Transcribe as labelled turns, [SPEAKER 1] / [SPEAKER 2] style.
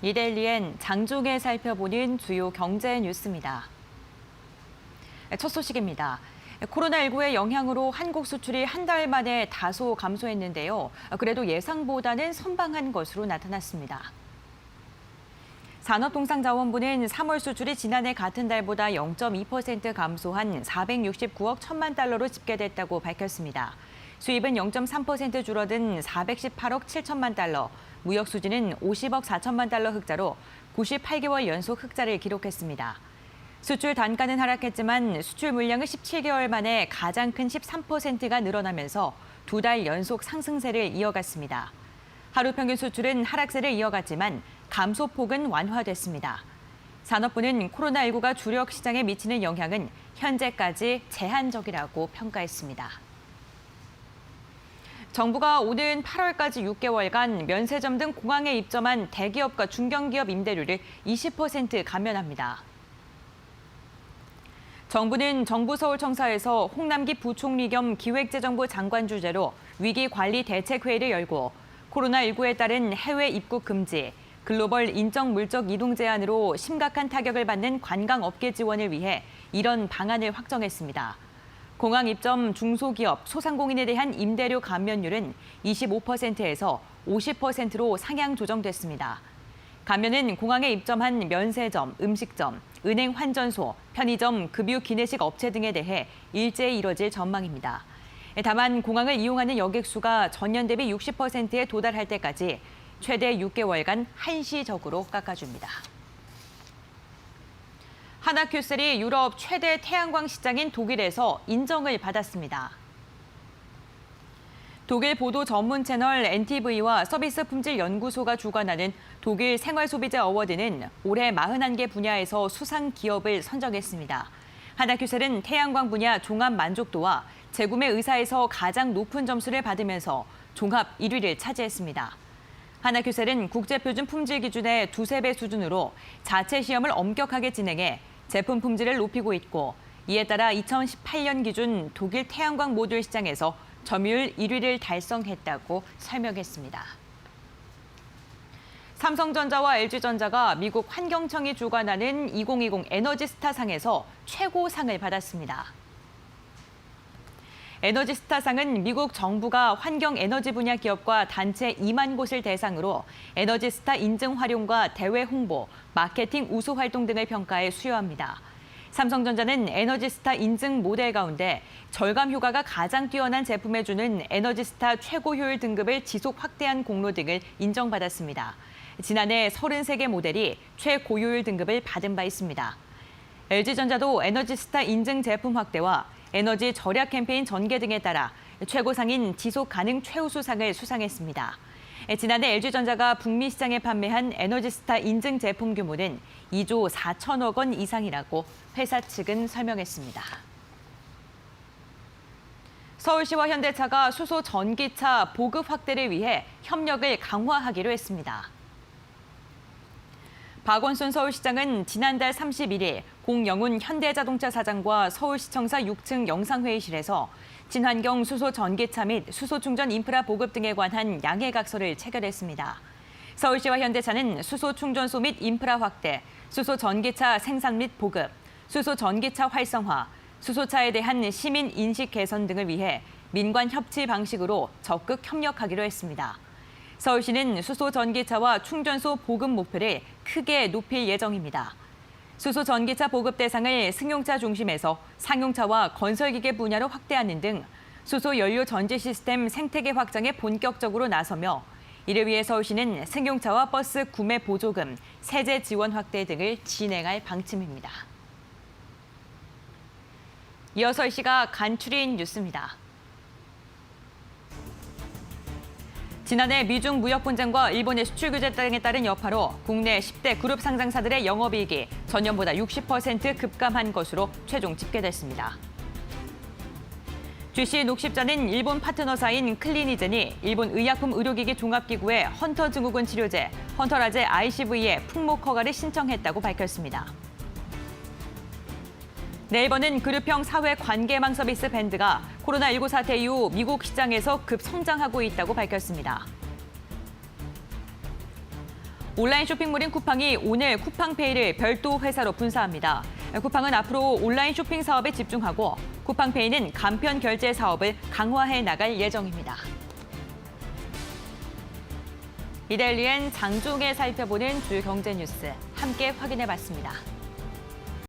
[SPEAKER 1] 이데일리엔 장중에 살펴보는 주요 경제 뉴스입니다. 첫 소식입니다. 코로나19의 영향으로 한국 수출이 한 달 만에 다소 감소했는데요. 그래도 예상보다는 선방한 것으로 나타났습니다. 산업통상자원부는 3월 수출이 지난해 같은 달보다 0.2% 감소한 469억 1천만 달러로 집계됐다고 밝혔습니다. 수입은 0.3% 줄어든 418억 7천만 달러, 무역 수지는 50억 4천만 달러 흑자로 98개월 연속 흑자를 기록했습니다. 수출 단가는 하락했지만 수출 물량은 17개월 만에 가장 큰 13%가 늘어나면서 2달 연속 상승세를 이어갔습니다. 하루 평균 수출은 하락세를 이어갔지만 감소폭은 완화됐습니다. 산업부는 코로나19가 주력 시장에 미치는 영향은 현재까지 제한적이라고 평가했습니다. 정부가 오는 8월까지 6개월간 면세점 등 공항에 입점한 대기업과 중견기업 임대료를 20% 감면합니다. 정부는 정부 서울청사에서 홍남기 부총리 겸 기획재정부 장관 주재로 위기관리대책회의를 열고 코로나19에 따른 해외 입국 금지, 글로벌 인적 물적 이동 제한으로 심각한 타격을 받는 관광업계 지원을 위해 이런 방안을 확정했습니다. 공항 입점 중소기업, 소상공인에 대한 임대료 감면율은 25%에서 50%로 상향 조정됐습니다. 감면은 공항에 입점한 면세점, 음식점, 은행 환전소, 편의점, 급유 기내식 업체 등에 대해 일제히 이뤄질 전망입니다. 다만 공항을 이용하는 여객 수가 전년 대비 60%에 도달할 때까지 최대 6개월간 한시적으로 깎아줍니다. 하나큐셀이 유럽 최대 태양광 시장인 독일에서 인정을 받았습니다. 독일 보도 전문 채널 NTV와 서비스 품질 연구소가 주관하는 독일 생활소비재 어워드는 올해 41개 분야에서 수상 기업을 선정했습니다. 하나큐셀은 태양광 분야 종합 만족도와 재구매 의사에서 가장 높은 점수를 받으면서 종합 1위를 차지했습니다. 하나큐셀은 국제표준 품질 기준의 2~3배 수준으로 자체 시험을 엄격하게 진행해 제품 품질을 높이고 있고, 이에 따라 2018년 기준 독일 태양광 모듈 시장에서 점유율 1위를 달성했다고 설명했습니다. 삼성전자와 LG전자가 미국 환경청이 주관하는 2020 에너지스타상에서 최고상을 받았습니다. 에너지스타상은 미국 정부가 환경 에너지 분야 기업과 단체 2만 곳을 대상으로 에너지스타 인증 활용과 대외 홍보, 마케팅 우수 활동 등을 평가해 수여합니다. 삼성전자는 에너지스타 인증 모델 가운데 절감 효과가 가장 뛰어난 제품에 주는 에너지스타 최고 효율 등급을 지속 확대한 공로 등을 인정받았습니다. 지난해 33개 모델이 최고효율 등급을 받은 바 있습니다. LG전자도 에너지스타 인증 제품 확대와 에너지 절약 캠페인 전개 등에 따라 최고상인 지속 가능 최우수상을 수상했습니다. 지난해 LG전자가 북미 시장에 판매한 에너지스타 인증 제품 규모는 2조 4천억 원 이상이라고 회사 측은 설명했습니다. 서울시와 현대차가 수소 전기차 보급 확대를 위해 협력을 강화하기로 했습니다. 박원순 서울시장은 지난달 31일 공영훈 현대자동차 사장과 서울시청사 6층 영상회의실에서 친환경 수소 전기차 및 수소 충전 인프라 보급 등에 관한 양해각서를 체결했습니다. 서울시와 현대차는 수소 충전소 및 인프라 확대, 수소 전기차 생산 및 보급, 수소 전기차 활성화, 수소차에 대한 시민 인식 개선 등을 위해 민관 협치 방식으로 적극 협력하기로 했습니다. 서울시는 수소 전기차와 충전소 보급 목표를 크게 높일 예정입니다. 수소 전기차 보급 대상을 승용차 중심에서 상용차와 건설기계 분야로 확대하는 등 수소 연료 전지 시스템 생태계 확장에 본격적으로 나서며, 이를 위해 서울시는 승용차와 버스 구매 보조금, 세제 지원 확대 등을 진행할 방침입니다. 이어서 이 시각 간추린 뉴스입니다. 지난해 미중 무역 분쟁과 일본의 수출 규제 등에 따른 여파로 국내 10대 그룹 상장사들의 영업이익이 전년보다 60% 급감한 것으로 최종 집계됐습니다. GC 녹십자는 일본 파트너사인 클리니젠이 일본 의약품 의료기기 종합기구에 헌터 증후군 치료제 헌터라제 ICV의 품목 허가를 신청했다고 밝혔습니다. 네이버는 그룹형 사회 관계망 서비스 밴드가 코로나19 사태 이후 미국 시장에서 급성장하고 있다고 밝혔습니다. 온라인 쇼핑몰인 쿠팡이 오늘 쿠팡페이를 별도 회사로 분사합니다. 쿠팡은 앞으로 온라인 쇼핑 사업에 집중하고 쿠팡페이는 간편 결제 사업을 강화해 나갈 예정입니다. 이데일리엔 장중에 살펴보는 주요 경제 뉴스 함께 확인해 봤습니다.